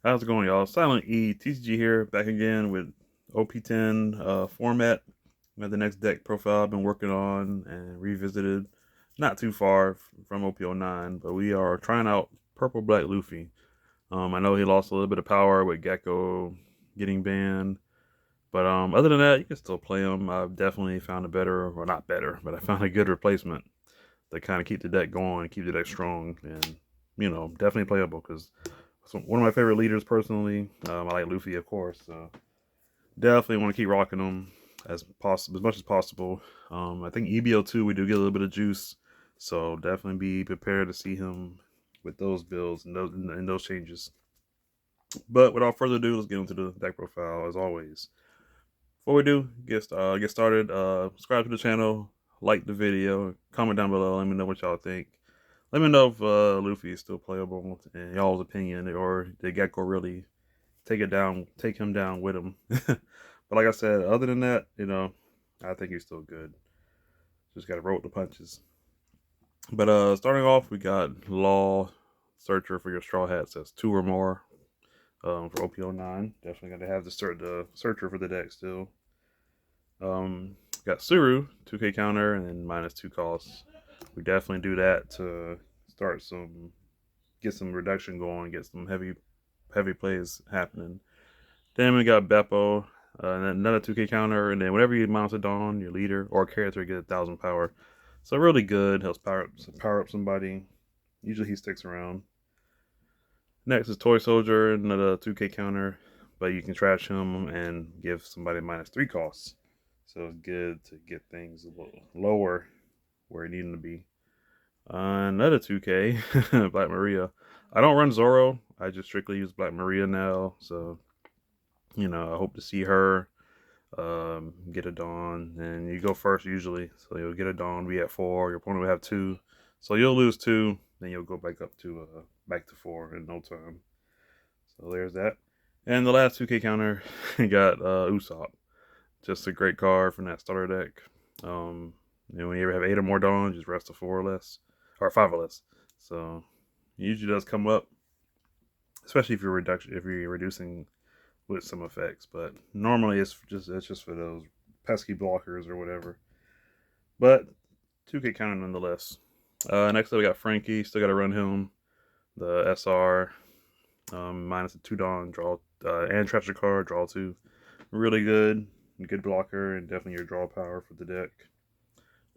How's it going, y'all? Silent E, TCG here, back again with OP-10 format. We have the next deck profile I've been working on and revisited. Not too far from OP-09, but we are trying out Purple Black Luffy. I know he lost a little bit of power with Gecko getting banned, but other than that, you can still play him. I've definitely found a better, or not better, but I found a good replacement to kind of keep the deck going, keep the deck strong, and definitely playable because one of my favorite leaders personally. I like Luffy, of course. So definitely want to keep rocking them as much as possible. I think EBO2 we do get a little bit of juice, so definitely be prepared to see him with those builds and those changes. But without further ado, let's get into the deck profile as always. Before we do get started, subscribe to the channel, like the video, comment down below. Let me know what y'all think. Let me know if Luffy is still playable in y'all's opinion, or did Gecko really take him down with him. But like I said, other than that, I think he's still good. Just got to roll with the punches. But starting off, we got Law Searcher for your straw hats. That's 2 or more for OP-09. Definitely got to have the Searcher for the deck still. Got Suru, 2k counter, and then -2 costs. We definitely do that to start get some reduction going, get some heavy plays happening. Then we got Beppo, and then another 2k counter, and then whenever you mount it on your leader or character, get 1,000 power. So really good, helps power up somebody. Usually he sticks around. Next is Toy Soldier, another 2k counter, but you can trash him and give somebody -3 costs. So it's good to get things a little lower where it needed to be. Another 2k, Black Maria. I don't run Zoro. I just strictly use Black Maria now. So, I hope to see her get a Dawn. And you go first usually. So you'll get a Dawn, be at 4. Your opponent will have 2. So you'll lose 2. Then you'll go back to 4 in no time. So there's that. And the last 2k counter got Usopp. Just a great card from that starter deck. When you ever have 8 or more Dawns, just rest a 4 or less. Or 5 or less. So it usually does come up. Especially if you're reducing with some effects, but normally it's just for those pesky blockers or whatever. But 2k counter nonetheless. Next up we got Frankie. Still got to run him. The SR minus the 2 Dawn draw and trash a card, draw 2. Really good blocker, and definitely your draw power for the deck.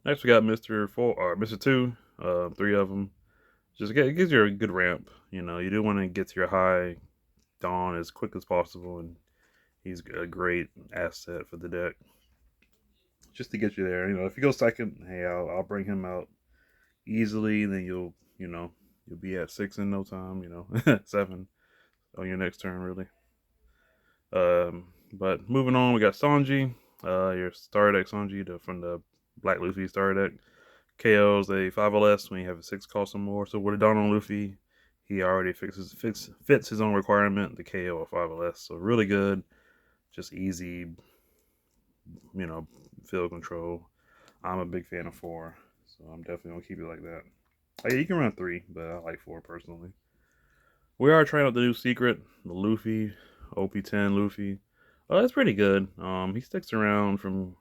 Next we got Mr. 4 or Mr. 2. 3 of them. It gives you a good ramp. You do want to get to your high Dawn as quick as possible, and he's a great asset for the deck. Just to get you there. If you go second, hey, I'll bring him out easily. Then you'll be at 6 in no time. 7 on your next turn, really. But moving on, we got Sanji. Your star deck Sanji from the Black Luffy star deck. KO's a 5 LS when you have a 6 cost or more. So with a Dawn on Luffy, he already fits his own requirement, the KO of 5 LS. So really good, just easy, field control. I'm a big fan of 4, so I'm definitely gonna keep it like that. Yeah, you can run 3, but I like 4 personally. We are trying out the new secret, the Luffy, OP-10 Luffy. Oh, that's pretty good. He sticks around from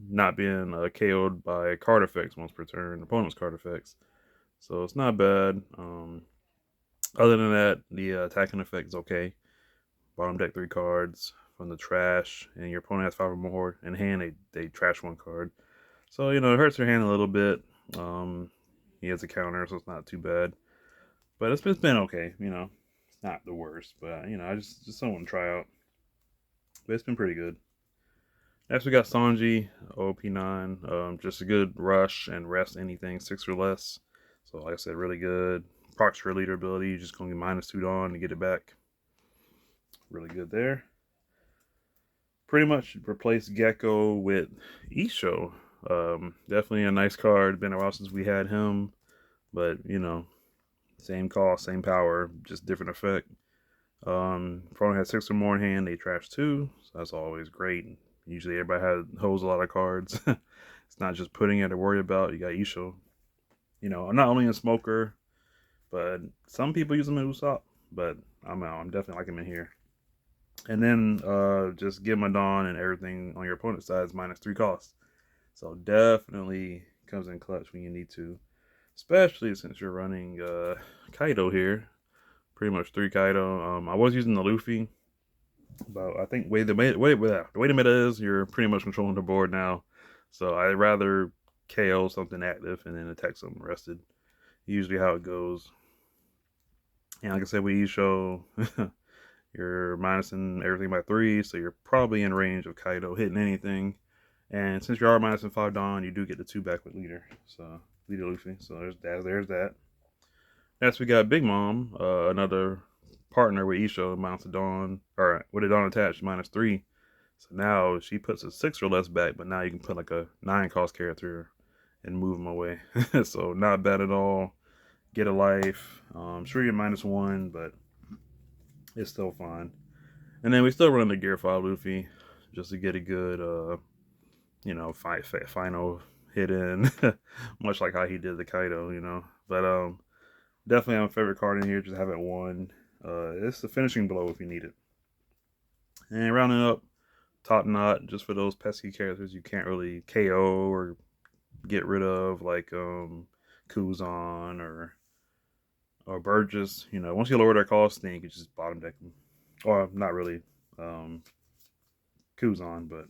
not being KO'd by card effects once per turn, opponent's card effects. So it's not bad. Other than that, the attacking effect is okay. Bottom deck 3 cards from the trash, and your opponent has 5 or more in hand. They trash 1 card, so it hurts your hand a little bit. He has a counter, so it's not too bad. But it's been okay. It's not the worst, but I just someone to try out. But it's been pretty good. Next we got Sanji, OP-9. Just a good rush and rest anything 6 or less. So like I said, really good. Procs for leader ability. You're just gonna get -2 on to get it back. Really good there. Pretty much replaced Gecko with Isho. Definitely a nice card. Been a while since we had him, but same cost, same power, just different effect. Opponent has 6 or more in hand, they trash 2, so that's always great. Usually everybody holds a lot of cards. It's not just putting it to worry about. You got Isho. Not only a smoker, but some people use him in Usopp. But I'm out. I'm definitely like him in here. And then just give him a Dawn and everything on your opponent's side is -3 cost. So definitely comes in clutch when you need to. Especially since you're running Kaido here. Pretty much 3 Kaido. I was using the Luffy. But I think the way the meta is, you're pretty much controlling the board now. So I'd rather KO something active and then attack something rested. Usually how it goes. And like I said, with Isho, you're minusing everything by 3, so you're probably in range of Kaido hitting anything. And since you are minusing 5 Dawn, you do get the 2 back with Leader. So Leader Luffy. So there's that. Next we got Big Mom, another partner with Isho, minus a Dawn, or with a Dawn attached, -3. So now she puts a 6 or less back, but now you can put like a 9 cost character and move them away. So not bad at all. Get a life. Sure you're -1, but it's still fine. And then we still run the Gear 5 Luffy just to get a good, final hit in, much like how he did the Kaido, But definitely my favorite card in here. Just haven't won. It's the finishing blow if you need it. And rounding up, Top Knot, just for those pesky characters you can't really KO or get rid of, like Kuzan or Burgess. Once you lower their cost, then you can just bottom deck them. Or not really Kuzan, but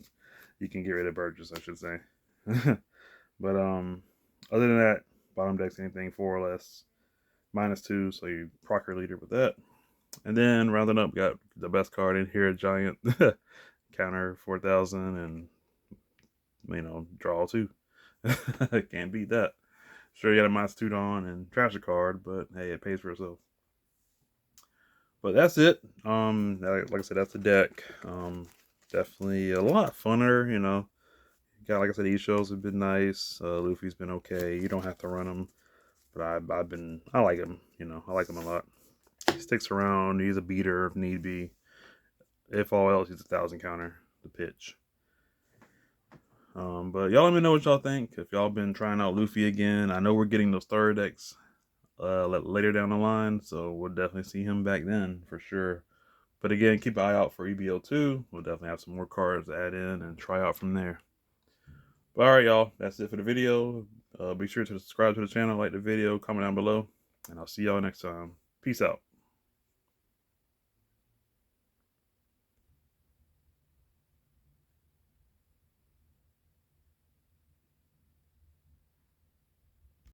you can get rid of Burgess, I should say. But other than that, bottom decks anything 4 or less. -2, so you proc your leader with that. And then rounding up, got the best card in here, Giant. Counter 4,000 and draw 2. Can't beat that. Sure, you got a -2 Dawn and trash a card, but hey, it pays for itself. But that's it. Like I said, that's the deck. Definitely a lot funner. Got, like I said, these shows have been nice. Luffy's been okay. You don't have to run him, but I like him. I like him a lot. He sticks around. He's a beater if need be. If all else, he's a 1,000 counter to pitch. But y'all let me know what y'all think. If y'all been trying out Luffy again, I know we're getting those third decks later down the line, so we'll definitely see him back then for sure. But again, keep an eye out for EBO2. We'll definitely have some more cards to add in and try out from there. But alright, y'all, that's it for the video. Be sure to subscribe to the channel, like the video, comment down below, and I'll see y'all next time. Peace out.